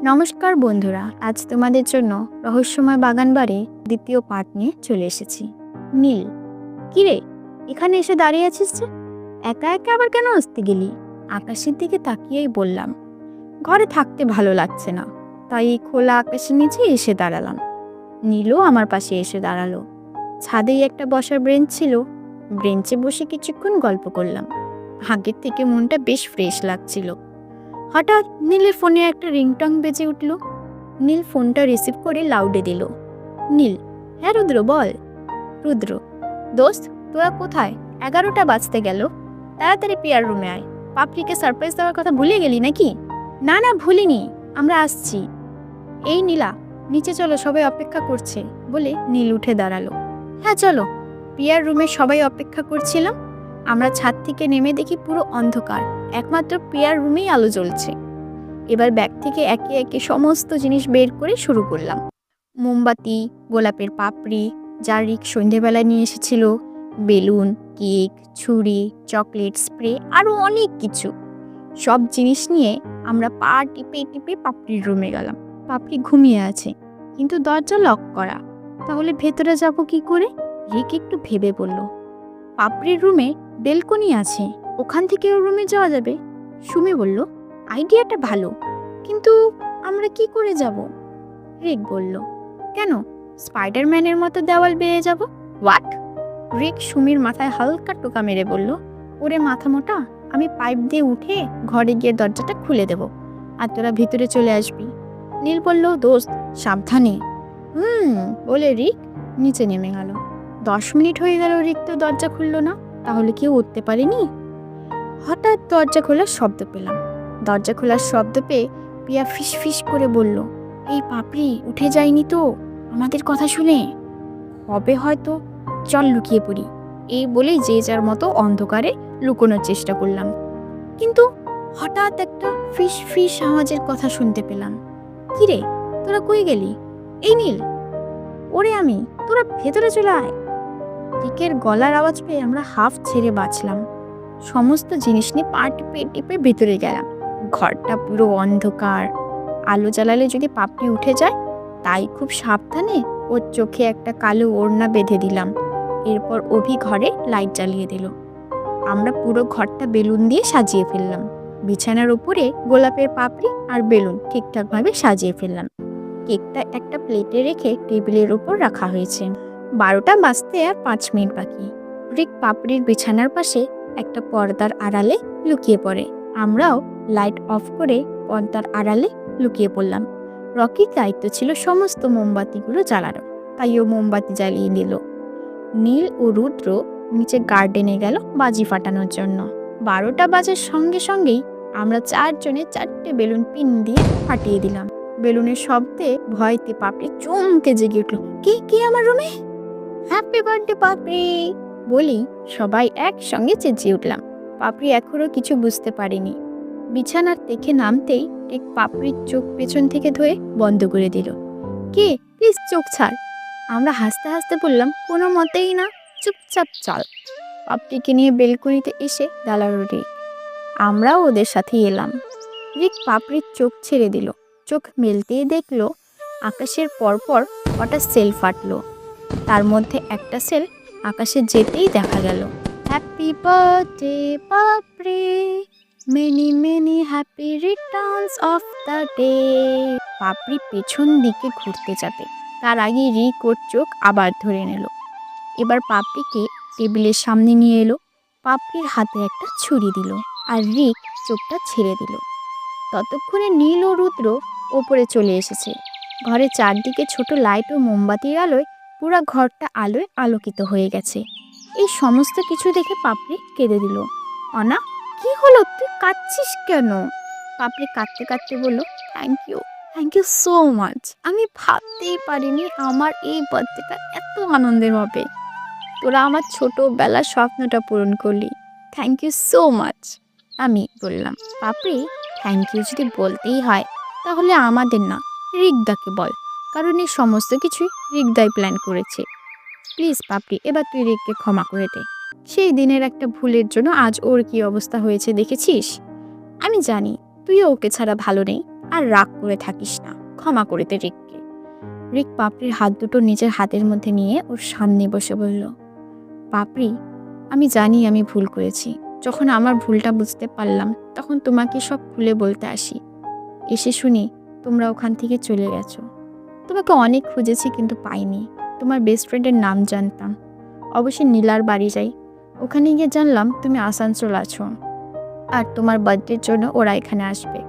নমস্কার বন্ধুরা, আজ তোমাদের জন্য রহস্যময় বাগানবাড়ি দ্বিতীয় পার্ট নিয়ে চলে এসেছি। নীল, কিরে এখানে এসে দাঁড়িয়ে আছিস যে? একা একা আবার কেন আসতে গেলি? আকাশের দিকে তাকিয়েই বললাম, ঘরে থাকতে ভালো লাগছে না, তাই খোলা আকাশের নিচে এসে দাঁড়ালাম। নীলও আমার পাশে এসে দাঁড়ালো। ছাদেই একটা বসার বেঞ্চ ছিল, বেঞ্চে বসে কিছুক্ষণ গল্প করলাম। আগের থেকে মনটা বেশ ফ্রেশ লাগছিল। হঠাৎ নীলের ফোনে একটা রিংটং বেজে উঠল। নীল ফোনটা রিসিভ করে লাউডে দিল। নীল, হ্যাঁ রুদ্র বল। রুদ্র, দোস্ত তোরা কোথায়? 11টা বাজতে গেল, তাড়াতাড়ি পিয়ার রুমে আয়। পাপড়িকে সারপ্রাইজ দেওয়ার কথা ভুলে গেলি নাকি? না না ভুলিনি, আমরা আসছি। এই নীলা, নিচে চলো, সবাই অপেক্ষা করছে, বলে নীল উঠে দাঁড়ালো। হ্যাঁ চলো। পিয়ার রুমে সবাই অপেক্ষা করছিলাম। আমরা ছাদ থেকে নেমে দেখি পুরো অন্ধকার, একমাত্র পিয়ার রুমেই আলো জ্বলছে। এবার ব্যাগ থেকে একে একে সমস্ত জিনিস বের করে শুরু করলাম। মোমবাতি, গোলাপের পাপড়ি যা রিক সন্ধেবেলায় নিয়ে এসেছিল, বেলুন, কেক, ছুরি, চকলেট, স্প্রে, আরও অনেক কিছু। সব জিনিস নিয়ে আমরা পা টিপে টিপে পাপড়ির রুমে গেলাম। পাপড়ি ঘুমিয়ে আছে, কিন্তু দরজা লক করা। তাহলে ভেতরে যাব কি করে? রিক একটু ভেবে বলল, পাপড়ির রুমে বেলকনি আছে, ওখান থেকে ওর রুমে যাওয়া যাবে। সুমি বলল, আইডিয়াটা ভালো, কিন্তু আমরা কি করে যাব? রিক বলল, কেন, স্পাইডারম্যানের মতো দেওয়াল বেয়ে যাব। হোয়াট? রিক সুমির মাথায় হালকা টোকা মেরে বলল, ওরে মাথা মোটা, আমি পাইপ দিয়ে উঠে ঘরে গিয়ে দরজাটা খুলে দেব, আর তোরা ভিতরে চলে আসবি। নীল বলল, দোস্ত সাবধানে। বলে রিক নিচে নেমে গেল। 10 মিনিট হয়ে গেল, রিক তো দরজা খুললো না। তাহলে কেউ উঠতে পারেনি? হঠাৎ দরজা খোলার শব্দ পেলাম। দরজা খোলার শব্দ পেয়ে পিয়া ফিস ফিস করে বলল, এই পাপড়ি উঠে যায়নি তো আমাদের কথা শুনে? হবে হয়তো, চল লুকিয়ে পড়ি। এই বলেই যে যার মতো অন্ধকারে লুকোনোর চেষ্টা করলাম। কিন্তু হঠাৎ একটা ফিস ফিস আওয়াজের কথা শুনতে পেলাম। কিরে, তোরা কই গেলি? এই নীল, ওরে আমি, তোরা ভেতরে চলে আয়। রিকের গলার আওয়াজ পেয়ে আমরা হাফ ছেড়ে বাঁচলাম। সমস্ত জিনিস নিয়ে পা টিপে টিপে ভেতরে গেলাম। ঘরটা পুরো অন্ধকার, আলো জ্বালালে যদি পাপড়ি উঠে যায়, তাই খুব সাবধানে ওর চোখে একটা কালো ওড়না বেঁধে দিলাম। এরপর অভি ঘরে লাইট জ্বালিয়ে দিল। আমরা পুরো ঘরটা বেলুন দিয়ে সাজিয়ে ফেললাম। বিছানার উপরে গোলাপের পাপড়ি আর বেলুন ঠিকঠাকভাবে সাজিয়ে ফেললাম। কেকটা একটা প্লেটে রেখে টেবিলের উপর রাখা হয়েছে। 12টা বাজতে আর 5 মিনিট বাকি। রিক পাপড়ির বিছানার পাশে একটা পর্দার আড়ালে লুকিয়ে পড়ে। আমরাও লাইট অফ করে পর্দার আড়ালে লুকিয়ে পড়লাম। রকির দায়িত্ব ছিল সমস্ত মোমবাতিগুলো জ্বালানো, তাই ও মোমবাতি জ্বালিয়ে দিল। নীল ও রুদ্র নিচে গার্ডেনে গেল বাজি ফাটানোর জন্য। 12টা বাজার সঙ্গে সঙ্গেই আমরা 4 জনে 4টে বেলুন পিন দিয়ে ফাটিয়ে দিলাম। বেলুনের শব্দে ভয়তে পাপড়ি চমকে জেগে উঠল। কে আমার রুমে? হ্যাপি বার্থডে পাপড়ি বলি সবাই একসঙ্গে চেঁচিয়ে উঠলাম। পাপড়ি এখনো কিছু বুঝতে পারেনি। বিছানার থেকে নামতেই ঠিক পাপড়ির চোখ পেছন থেকে ধুয়ে বন্ধ করে দিল। কে, প্লিজ চোখ ছাড়। আমরা হাসতে হাসতে বললাম, কোনো মতেই না, চুপচাপ চল। পাপড়িকে নিয়ে বেলকনিতে এসে দাঁড়ালো রিক। আমরাও ওদের সাথে এলাম। রিক পাপড়ির চোখ ছেড়ে দিল। চোখ মেলতেই দেখলো আকাশের পরপর কটা সেল ফাটলো। তার মধ্যে একটা সেল আকাশে যেতেই দেখা গেল, happy birthday Papri, many many happy returns of the day. Papri পেছন দিকে ঘুরতে যাবে, তার আগে রিক ওর চোখ আবার ধরে নিল। এবার পাপড়িকে টেবিলের সামনে নিয়ে এলো। পাপড়ির হাতে একটা ছুরি দিল, আর রিক চোখটা ছেড়ে দিল। ততক্ষণে নীল ও রুদ্র ওপরে চলে এসেছে। ঘরের চারদিকে ছোট লাইট ও মোমবাতির আলোয় পুরো ঘরটা আলোয় আলোকিত হয়ে গেছে। এই সমস্ত কিছু দেখে পাপড়ি কেঁদে দিল। অনা, কি হলো, তুই কাঁদছিস কেন? পাপড়ি কাঁদতে কাঁদতে বলল, থ্যাংক ইউ সো মাচ। আমি ভাবতেই পারিনি আমার এই বার্থডেটা এত আনন্দের হবে। তোরা আমার ছোটবেলার স্বপ্নটা পূরণ করলি, থ্যাংক ইউ সো মাচ। আমি বললাম, পাপড়ি, থ্যাংক ইউ যদি বলতেই হয় তাহলে আমাদের না, রিকদাকে বল, কারণ এই সমস্ত কিছুই রিকদাই প্ল্যান করেছে। প্লিজ পাপড়ি, এবার তুই রিককে ক্ষমা করে দে। সেই দিনের একটা ভুলের জন্য আজ ওর কি অবস্থা হয়েছে দেখেছিস। আমি জানি তুইও ওকে ছাড়া ভালো নেই, আর রাগ করে থাকিস না, ক্ষমা করে দে রিককে। রিক পাপড়ির হাত দুটো নিজের হাতের মধ্যে নিয়ে ওর সামনে বসে বলল, পাপড়ি, আমি জানি আমি ভুল করেছি। যখন আমার ভুলটা বুঝতে পারলাম তখন তোমাকে সব খুলে বলতে আসি। এসে শুনি তোমরা ওখান থেকে চলে গেছো। তোমাকে অনেক খুঁজেছি কিন্তু পাইনি। তোমার বেস্ট ফ্রেন্ডের নাম জানতাম, অবশ্যই নীলার বাড়ি যাই। ওখানে গিয়ে জানলাম তুমি আসানসোল আছো আর তোমার বার্থডের জন্য ওরা এখানে আসবে,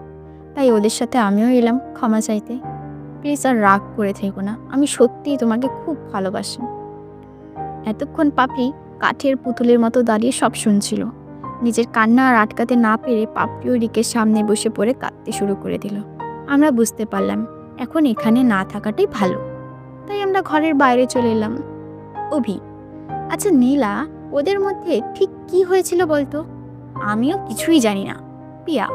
তাই ওদের সাথে আমিও এলাম ক্ষমা চাইতে। প্লিজ আর রাগ করে থেকো না, আমি সত্যিই তোমাকে খুব ভালোবাসি। এতক্ষণ পাপড়ি কাঠের পুতুলের মতো দাঁড়িয়ে সব শুনছিল। নিজের কান্না আর আটকাতে না পেরে পাপড়িও রিকের সামনে বসে পড়ে কাঁদতে শুরু করে দিল। আমরা বুঝতে পারলাম এখন এখানে না থাকাটাই ভালো, তাই আমরা ঘরের বাইরে চলে এলাম। অভি, আচ্ছা নীলা, ওদের মধ্যে ঠিক কি হয়েছিল বলতো? আমিও কিছুই জানি না। পিয়া,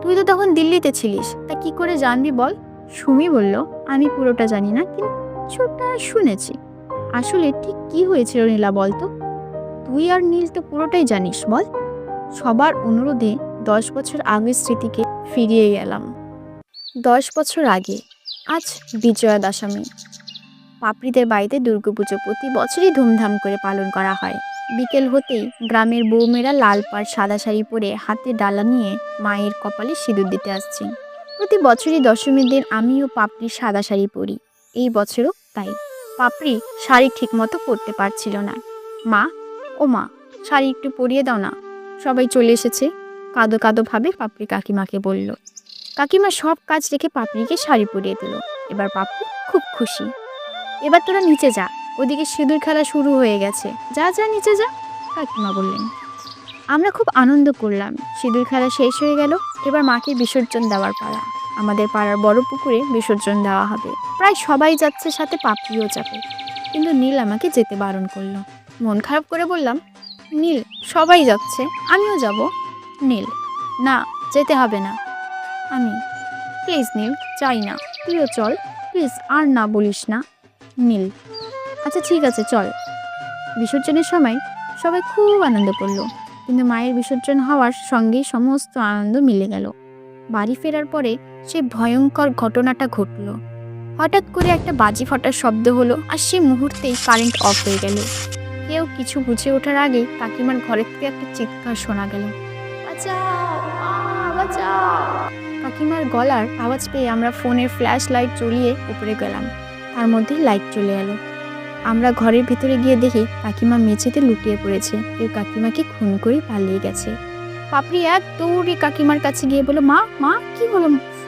তুই তো তখন দিল্লিতে ছিলিস, তা কি করে জানবি বল? সুমি বলল, আমি পুরোটা জানি না, কিছুটা শুনেছি। আসলে ঠিক কি হয়েছিল নীলা বলতো? তুই আর নীল তো পুরোটাই জানিস, বল। সবার অনুরোধে 10 বছর আগের স্মৃতিকে ফিরিয়ে গেলাম। 10 বছর আগে আজ বিজয়া দশমী। পাপড়িদের বাড়িতে দুর্গাপুজো প্রতি বছরই ধুমধাম করে পালন করা হয়। বিকেল হতেই গ্রামের বৌমেয়েরা লাল পাড় সাদা শাড়ি পরে হাতে ডালা নিয়ে মায়ের কপালে সিঁদুর দিতে আসছে। প্রতি বছরই দশমীর দিন আমিও পাপড়ি সাদা শাড়ি পরি। এই বছরও তাই। পাপড়ি শাড়ি ঠিকমতো পরতে পারছিল না। মা, ও মা, শাড়ি একটু পরিয়ে দাও না। সবাই চলে এসেছে। কাঁদো কাঁদো ভাবে পাপড়ি কাকিমাকে বলল। কাকিমা সব কাজ রেখে পাপড়িকে শাড়ি পরিয়ে দিল। এবার পাপড়ি খুব খুশি। এবার তোরা নিচে যা, ওদিকে সিঁদুর খেলা শুরু হয়ে গেছে, যা যা নিচে যা, কাকিমা বললেন। আমরা খুব আনন্দ করলাম। সিঁদুর খেলা শেষ হয়ে গেল। এবার মাকে বিসর্জন দেওয়ার পালা। আমাদের পাড়ার বড় পুকুরে বিসর্জন দেওয়া হবে। প্রায় সবাই যাচ্ছে, সাথে পাপড়িও যাবে, কিন্তু নীল আমাকে যেতে বারণ করলো। মন খারাপ করে বললাম, নীল, সবাই যাচ্ছে, আমিও যাব। নীল, না, যেতে হবে না। আমি, প্লিজ নীল, চাই না, তুইও চল, প্লিজ, আর না বলিস না। নীল, আচ্ছা ঠিক আছে চল। বিসর্জনের সময় সবাই খুব আনন্দ করলো, কিন্তু মায়ের বিসর্জন হওয়ার সঙ্গেই সমস্ত আনন্দ মিলে গেল। বাড়ি ফেরার পরে সেই ভয়ঙ্কর ঘটনাটা ঘটল। হঠাৎ করে একটা বাজি ফাটার শব্দ হলো, আর সেই মুহূর্তেই কারেন্ট অফ হয়ে গেল। কেউ কিছু বুঝে ওঠার আগেই কাকিমার ঘরের থেকে একটা চিৎকার শোনা গেল, বাঁচাও, মা, বাঁচাও। কাকিমার গলার আওয়াজ পেয়ে আমরা ফোনের ফ্ল্যাশ লাইট জ্বলিয়ে উপরে গেলাম। তার মধ্যে লাইট চলে এলো। আমরা ঘরের ভিতরে গিয়ে দেখি কাকিমা মেঝেতে লুটিয়ে পড়েছে। কেউ কাকিমাকে খুন করে পালিয়ে গেছে। পাপড়ি এক দৌড়ে কাকিমার কাছে গিয়ে বলল, মা, মা, কি হলো,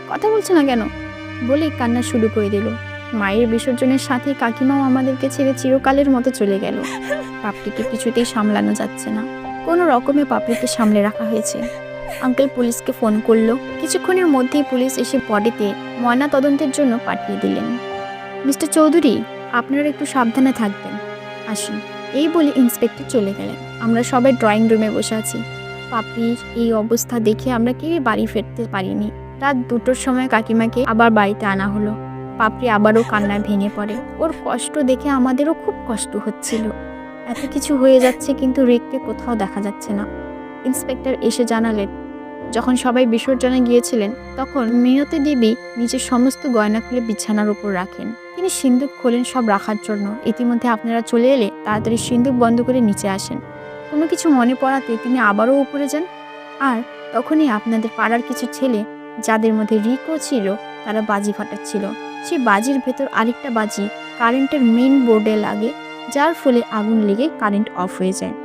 কথা বলছে না কেন? বলে কান্না শুরু করে দিল। মায়ের বিসর্জনের সাথে কাকিমাও আমাদেরকে ছেড়ে চিরকালের মতো চলে গেল। পাপড়িকে কিছুতেই সামলানো যাচ্ছে না। কোনো রকমে পাপড়িকে সামলে রাখা হয়েছে। আঙ্কেল পুলিশকে ফোন করলো। কিছুক্ষণের মধ্যেই পুলিশ এসে বডিতে ময়না তদন্তের জন্য পাঠিয়ে দিলেন। মিস্টার চৌধুরী, আপনারা একটু সাবধানে থাকবেন, আসুন। এই বলে ইন্সপেক্টর চলে গেলেন। আমরা সবাই ড্রয়িং রুমে বসে আছি। পাপড়ির এই অবস্থা দেখে আমরা কেউই বাড়ি ফিরতে পারিনি। রাত 2টোর সময় কাকিমাকে আবার বাড়িতে আনা হলো। পাপড়ি আবারও কান্নায় ভেঙে পড়ে। ওর কষ্ট দেখে আমাদেরও খুব কষ্ট হচ্ছিল। এত কিছু হয়ে যাচ্ছে, কিন্তু রিককে কোথাও দেখা যাচ্ছে না। ইন্সপেক্টর এসে জানালেন, যখন সবাই বিসর্জনে গিয়েছিলেন তখন মিনতি দেবী নিজের সমস্ত গয়না খুলে বিছানার উপর রাখেন। তিনি সিন্দুক খোলেন সব রাখার জন্য। ইতিমধ্যে আপনারা চলে এলে তাড়াতাড়ি সিন্দুক বন্ধ করে নিচে আসেন। কোনো কিছু মনে পড়াতে তিনি আবারও উপরে যান। আর তখনই আপনাদের পাড়ার কিছু ছেলে, যাদের মধ্যে রিকও ছিল, তারা বাজি ফাটাচ্ছিল। সেই বাজির ভেতর আরেকটা বাজি কারেন্টের মেইন বোর্ডে লাগে, যার ফলে আগুন লেগে কারেন্ট অফ হয়ে যায়।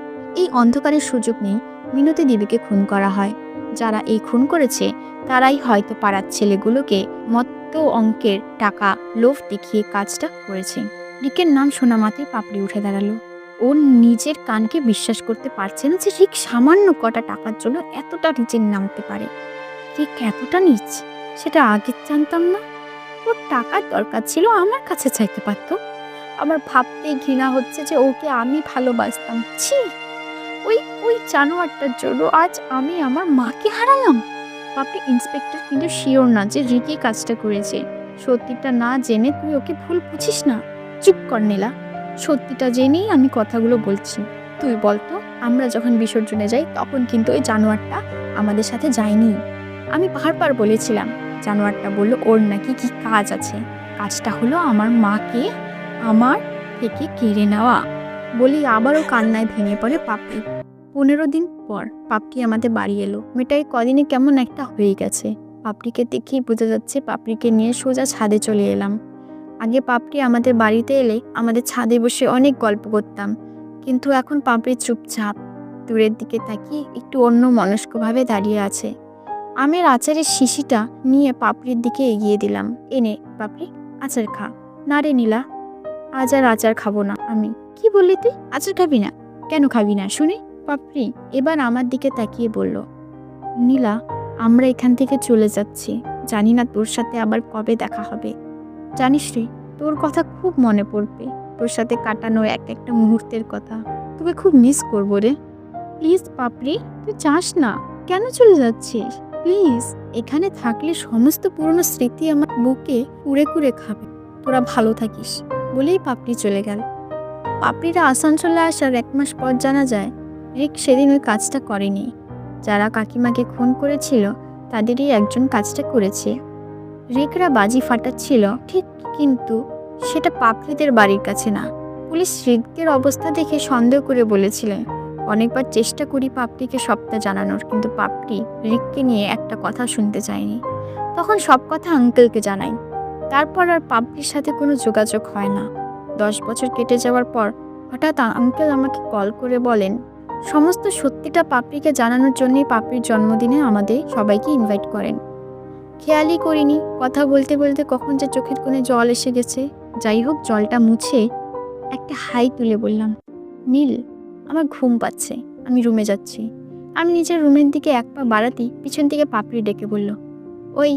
এই অন্ধকারের সুযোগ নেই মিনতি দেবীকে খুন করা হয়। যারা এই খুন করেছে তারাই হয়তো পাড়ার ছেলেগুলোকে মত্ত অঙ্কের টাকা লোভ দেখিয়ে কাজটা করেছে। রিকের নাম শোনা মাত্রই পাপড়ি উঠে দাঁড়ালো। ও নিজের কানকে বিশ্বাস করতে পারছে না যে রিক সামান্য কটা টাকার জন্য এতটা নিচে নামতে পারে। রিক এতটা নিচ, সেটা আগে জানতাম না। ওর টাকার দরকার ছিল, আমার কাছে চাইতে পারতো। আমার ভাবতেই ঘৃণা হচ্ছে যে ওকে আমি ভালোবাসতাম। ছি, ওই ওই জানোয়ারটার জন্য আজ আমি আমার মাকে হারালাম। পাপড়ি, ইন্সপেক্টর কিন্তু শিওর না যে রিকি কাজটা করেছে। সত্যিটা না জেনে তুই ওকে ভুল বুঝিস না। চুপ কর নীলা, সত্যিটা জেনেই আমি কথাগুলো বলছি। তুই বলতো, আমরা যখন বিসর্জনে যাই তখন কিন্তু ওই জানোয়ারটা আমাদের সাথে যায়নি। আমি বারবার বলেছিলাম জানোয়ারটা বলল ওর নাকি কি কাজ আছে। কাজটা হলো আমার মাকে আমার থেকে কেড়ে নেওয়া। বলি আবারও কান্নায় ভেঙে পড়ে পাপড়ি। 15 দিন পর পাপড়ি আমাদের বাড়ি এলো। মেয়েটা এই কদিনে কেমন একটা হয়ে গেছে। পাপড়িকে দেখেই বোঝা যাচ্ছে। পাপড়িকে নিয়ে সোজা ছাদে চলে এলাম। আগে পাপড়ি আমাদের বাড়িতে এলে আমাদের ছাদে বসে অনেক গল্প করতাম, কিন্তু এখন পাপড়ি চুপচাপ দূরের দিকে তাকিয়ে একটু অন্য মনস্কভাবে দাঁড়িয়ে আছে। আমের আচারের শিশিটা নিয়ে পাপড়ির দিকে এগিয়ে দিলাম। এনে পাপড়ি, আচার খা। না রে নীলা, আজ আর আচার খাবো না আমি। কি বললি তুই? আচার খাবি না? কেন খাবি না শুনি? পাপড়ি এবার আমার দিকে তাকিয়ে বলল, নীলা, আমরা এখান থেকে চলে যাচ্ছি। জানি না তোর সাথে আবার কবে দেখা হবে। জানিস রে, তোর কথা খুব মনে পড়বে। তোর সাথে কাটানো এক একটা মুহূর্তের কথা। তোকে খুব মিস করবো রে। প্লিজ পাপড়ি, তুই চাস না। কেন চলে যাচ্ছিস? প্লিজ, এখানে থাকলে সমস্ত পুরনো স্মৃতি আমার বুকে কুড়ে কুড়ে খাবে। তোরা ভালো থাকিস। বলেই পাপড়ি চলে গেল। পাপড়িরা আসানসোলে আসার 1 মাস পর জানা যায় রিক সেদিন ওই কাজটা করেনি। যারা কাকিমাকে খুন করেছিল তাদেরই একজন কাজটা করেছে। রিকরা বাজি ফাটাচ্ছিল ঠিক, কিন্তু সেটা পাপড়িদের বাড়ির কাছে না। পুলিশ রিকের অবস্থা দেখে সন্দেহ করে বলেছিলেন। অনেকবার চেষ্টা করি পাপড়িকে সবটা জানানোর, কিন্তু পাপড়ি রিককে নিয়ে একটা কথা শুনতে চায়নি। তখন সব কথা আঙ্কেলকে জানাই। তারপর আর পাপড়ির সাথে কোনো যোগাযোগ হয় না। 10 বছর কেটে যাওয়ার পর হঠাৎ আঙ্কেল আমাকে কল করে বলেন সমস্ত সত্যিটা পাপড়িকে জানানোর জন্যই পাপড়ির জন্মদিনে আমাদের সবাইকে ইনভাইট করেন। খেয়ালই করিনি, কথা বলতে বলতে কখন যে চোখের কোণে জল এসে গেছে। যাই হোক, জলটা মুছে একটা হাই তুলে বললাম, নীল, আমার ঘুম পাচ্ছে, আমি রুমে যাচ্ছি। আমি নিজের রুমের দিকে 1 পা বাড়াতেই পিছন থেকে পাপড়ি ডেকে বলল, ওই,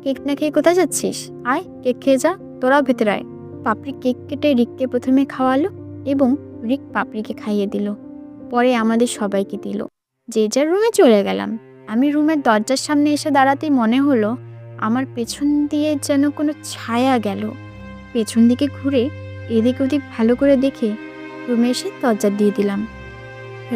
কেক না খেয়ে কোথায় যাচ্ছিস? আয়, কেক খেয়ে যা, তোরাও ভেতরে আয়। পাপড়ি কেক কেটে রিককে প্রথমে খাওয়ালো এবং রিক পাপড়িকে খাইয়ে দিল। পরে আমাদের সবাইকে দিল। যে যার রুমে চলে গেলাম। আমি রুমের দরজার সামনে এসে দাঁড়াতেই মনে হলো আমার পেছন দিয়ে যেন কোনো ছায়া গেল। পেছন দিকে ঘুরে এদিক ওদিক ভালো করে দেখে রুমে এসে দরজা দিয়ে দিলাম।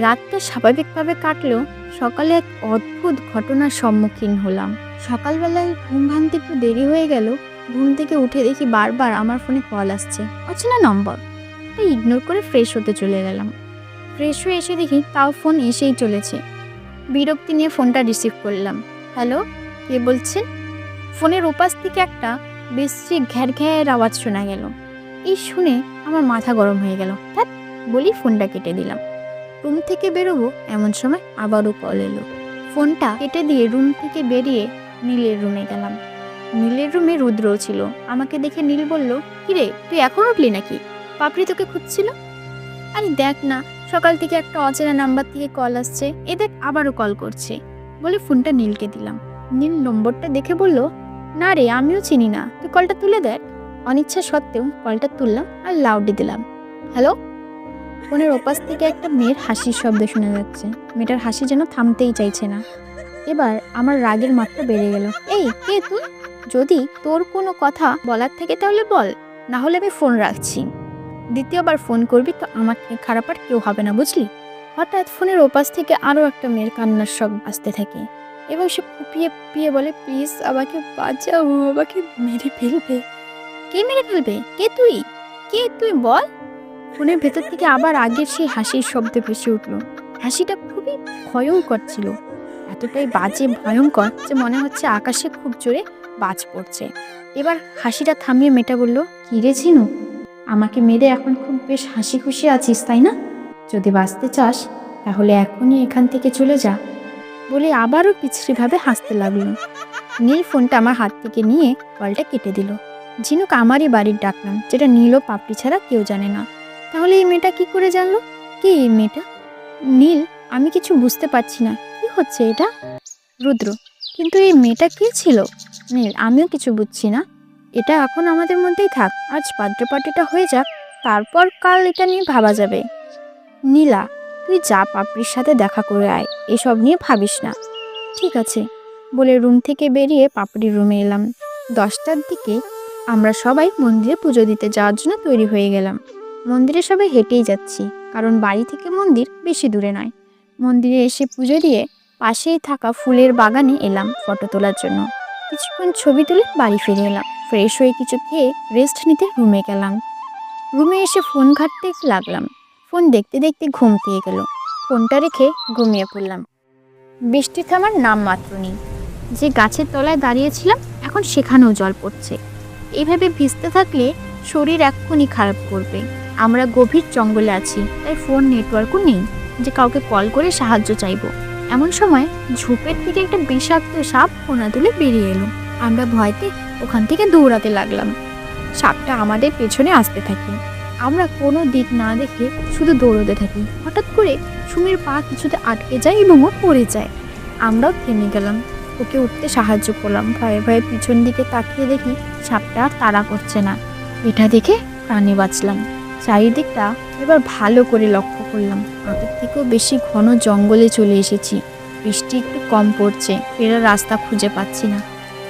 রাতটা স্বাভাবিকভাবে কাটলেও সকালে এক অদ্ভুত ঘটনার সম্মুখীন হলাম। সকালবেলায় ঘুম ভাঙতে একটু দেরি হয়ে গেল। ঘুম থেকে উঠে দেখি বারবার আমার ফোনে কল আসছে, অচেনা নম্বর। তাই ইগনোর করে ফ্রেশ হতে চলে গেলাম। ফ্রেশ হয়ে এসে দেখি তাও ফোন এসেই চলেছে। বিরক্তি নিয়ে ফোনটা রিসিভ করলাম। হ্যালো, কে বলছেন? ফোনের ওপাশ থেকে একটা বিশ্রী ঘ্যার ঘ্যার আওয়াজ শোনা গেল। এই শুনে আমার মাথা গরম হয়ে গেল। হ্যাঁ বলি ফোনটা কেটে দিলাম। রুম থেকে বেরোবো এমন সময় আবারও কল এলো। ফোনটা কেটে দিয়ে রুম থেকে বেরিয়ে নীলের রুমে গেলাম। নীলের রুমে রুদ্রও ছিল। আমাকে দেখে নীল বলল, কিরে, তুই এখন উঠলি নাকি? পাপড়ি তোকে খুঁজছিল। আরে দেখ না, সকাল থেকে একটা অচেনা নাম্বার থেকে কল আসছে। এ দেখ, আবারও কল করছে। বলে ফোনটা নীলকে দিলাম। নীল নম্বরটা দেখে বলল, না রে, আমিও চিনি না, তুই কলটা তুলে দেখ। অনিচ্ছা সত্ত্বেও কলটা তুললাম আর লাউডে দিলাম। হ্যালো। ফোনের ওপাশ থেকে একটা মেয়ের হাসির শব্দ শোনা যাচ্ছে। মেয়েটার হাসি যেন থামতেই চাইছে না। এবার আমার রাগের মাত্রা বেড়ে গেল। এই, কে তুই? যদি তোর কোনো কথা বলার থেকে তাহলে বল, না হলে আমি ফোন রাখছি। দ্বিতীয়বার ফোন করবি তো আমার থেকে খারাপ আর কেউ হবে না, বুঝলি? হঠাৎ ফোনের ওপাশ থেকে আরও একটা মেয়ের কান্নার শব্দ আসতে থাকে এবং সে ফুপিয়ে ফুপিয়ে বলে, প্লিজ আমাকে বাঁচাও, আমাকে মেরে ফেলবে। কে মেরে ফেলবে? কে তুই? কে তুই বল। ফোনের ভেতর থেকে আবার আগের সেই হাসির শব্দ ভেসে উঠল। হাসিটা খুবই ভয়ঙ্কর ছিল, এতটাই বাজে ভয়ঙ্কর যে মনে হচ্ছে আকাশে খুব জোরে বাজ পড়ছে। এবার হাসিটা থামিয়ে মেয়েটা বলল, কি রে ঝিনু, আমাকে মেরে এখন খুব বেশ হাসি খুশি আছিস তাই না? যদি বাঁচতে চাস তাহলে এখনই এখান থেকে চলে যা। বলে আবারও পিছড়িভাবে হাসতে লাগলো। নীল ফোনটা আমার হাত থেকে নিয়ে কলটা কেটে দিল। ঝিনুক আমারই বাড়ির ডাকনাম, যেটা নীল ও পাপড়ি ছাড়া কেউ জানে না। তাহলে এই মেয়েটা কি করে জানলো? কে এই মেয়েটা? নীল, আমি কিছু বুঝতে পারছি না, কি হচ্ছে এটা? রুদ্র, কিন্তু এই মেয়েটা কে ছিল? নীল, আমিও কিছু বুঝছি না। এটা এখন আমাদের মধ্যেই থাক, আজ বার্থডে পার্টিটা হয়ে যাক, তারপর কাল এটা নিয়ে ভাবা যাবে। নীলা, তুই যা, পাপড়ির সাথে দেখা করে আয়, এসব নিয়ে ভাবিস না। ঠিক আছে, বলে রুম থেকে বেরিয়ে পাপড়ির রুমে এলাম। 10টার দিকে আমরা সবাই মন্দিরে পুজো দিতে যাওয়ার জন্য তৈরি হয়ে গেলাম। মন্দিরে সবাই হেঁটেই যাচ্ছি, কারণ বাড়ি থেকে মন্দির বেশি দূরে নয়। মন্দিরে এসে পুজো দিয়ে পাশেই থাকা ফুলের বাগানে এলাম ফটো তোলার জন্য। কিছুক্ষণ ছবি তুলে বাড়ি ফিরে এলাম। ফ্রেশ হয়ে কিছু খেয়ে রেস্ট নিতে রুমে গেলাম। রুমে এসে ফোন ঘাঁটতে লাগলাম। ফোন দেখতে দেখতে ঘুম পেয়ে গেল। ফোনটা রেখে ঘুমিয়ে পড়লাম। বৃষ্টি থামার নাম মাত্র নেই। যে গাছের তলায় দাঁড়িয়েছিলাম এখন সেখানেও জল পড়ছে। এইভাবে ভিজতে থাকলে শরীর এক্ষুনি খারাপ করবে। আমরা গভীর জঙ্গলে আছি, তাই ফোন নেটওয়ার্কও নেই যে কাউকে কল করে সাহায্য চাইবো। এমন সময় ঝোপের থেকে একটা বিষাক্ত সাপ ফোনা তুলে বেরিয়ে এলো। আমরা ভয়তে ওখান থেকে দৌড়াতে লাগলাম। সাপটা আমাদের পেছনে আসতে থাকে। আমরা কোনো দিক না দেখে শুধু দৌড়তে থাকি। হঠাৎ করে সুমির পা কিছুতে আটকে যায় এবং ও পড়ে যায়। আমরাও থেমে গেলাম, ওকে উঠতে সাহায্য করলাম। ভয়ে ভয়ে পিছন দিকে তাকিয়ে দেখি সাপটা আর তাড়া করছে না। এটা দেখে প্রাণে বাঁচলাম। চারিদিকটা এবার ভালো করে লক্ষ্য করলাম। আগের থেকেও বেশি ঘন জঙ্গলে চলে এসেছি। বৃষ্টি একটু কম পড়ছে, ফেরার রাস্তা খুঁজে পাচ্ছি না।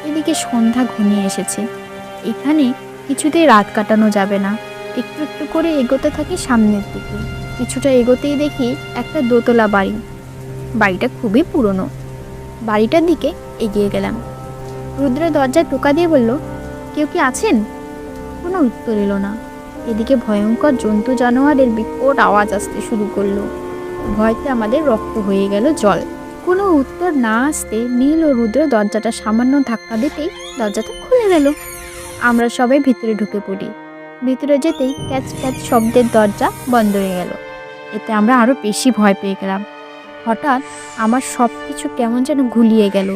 এদিকে সন্ধ্যা ঘনিয়ে এসেছে। এখানে কিছুতেই রাত কাটানো যাবে না। একটু একটু করে এগোতে থাকি সামনের দিকে। কিছুটা এগোতেই দেখি একটা দোতলা বাড়ি। বাড়িটা খুবই পুরনো। বাড়িটার দিকে এগিয়ে গেলাম। রুদ্র দরজায় টোকা দিয়ে বলল, কেউ কি আছেন? কোনো উত্তর এলো না। এদিকে ভয়ঙ্কর জন্তু জানোয়ারের বিকট আওয়াজ আসতে শুরু করলো। ভয়তে আমাদের রক্ত হয়ে গেল জল। কোনো উত্তর না আসতে নীল ও রুদ্র দরজাটা সামান্য ধাক্কা দিতেই দরজাটা খুলে গেল। আমরা সবাই ভিতরে ঢুকে পড়ি। ভিতরে যেতেই ক্যাচ ক্যাচ শব্দের দরজা বন্ধ হয়ে গেল। এতে আমরা আরও বেশি ভয় পেয়ে গেলাম। হঠাৎ আমার সব কিছু কেমন যেন গুলিয়ে গেল।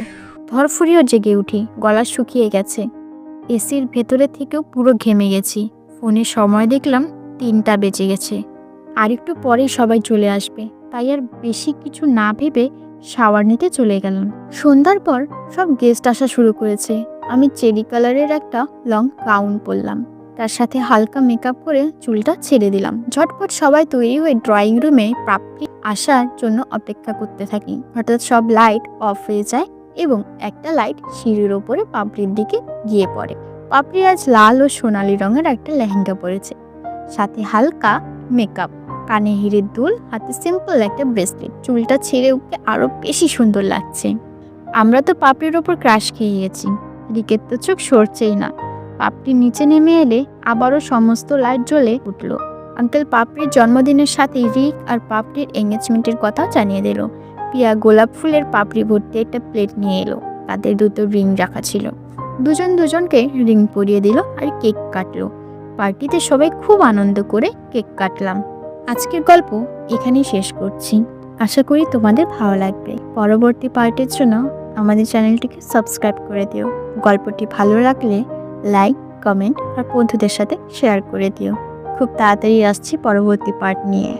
ধরফড়িয়ে জেগে উঠি, গলা শুকিয়ে গেছে। এসির ভেতরে থেকেও পুরো ঘেমে গেছি। ফোনে সময় দেখলাম 3টা বেজে গেছে। আর একটু পরেই সবাই চলে আসবে, তাই আর বেশি কিছু না ভেবে শাওয়ার নিতে চলে গেলাম। সন্ধ্যার পর সব গেস্ট আসা শুরু করেছে। আমি চেরি কালারের একটা লং গাউন পরলাম, তার সাথে হালকা মেকআপ করে চুলটা ছেড়ে দিলাম। ঝটপট সবাই তৈরি হয়ে ড্রয়িং রুমে প্রাপ্তি আসার জন্য অপেক্ষা করতে থাকি। হঠাৎ সব লাইট অফ হয়ে যায় এবং একটা লাইট সিঁড়ির ওপরে পাপড়ির দিকে গিয়ে পড়ে। পাপড়ি আজ লাল ও সোনালি রঙের একটা লেহেঙ্গা পরেছে, সাথে হালকা মেকআপ, কানে হিরের দুল, হাতে সিম্পল একটা ব্রেসলেট। চুলটা ছেড়ে ওকে আরো বেশি সুন্দর লাগছে। আমরা তো পাপড়ির ওপর ক্রাশ খেয়ে গেছি। রিকের তো চোখ সরছেই না। পাপড়ি নিচে নেমে এলে আবারও সমস্ত লাইট জ্বলে উঠলো। আঙ্কেল পাপড়ির জন্মদিনের সাথে রিক আর পাপড়ির এঙ্গেজমেন্টের কথা জানিয়ে দিল। পিয়া গোলাপ ফুলের পাপড়ি ভর্তি একটা প্লেট নিয়ে এলো। তাদের দুটো রিং রাখা ছিল। দুজন দুজনকে রিং পরিয়ে দিল আর কেক কাটলো। পার্টিতে সবাই খুব আনন্দ করে কেক কাটলাম। আজকের গল্প এখানেই শেষ করছি। আশা করি তোমাদের ভালো লাগবে। পরবর্তী পার্টের জন্য আমাদের চ্যানেলটিকে সাবস্ক্রাইব করে দিও। গল্পটি ভালো লাগলে লাইক, কমেন্ট আর বন্ধুদের সাথে শেয়ার করে দিও। খুব তাড়াতাড়ি আসছি পরবর্তী পার্ট নিয়ে।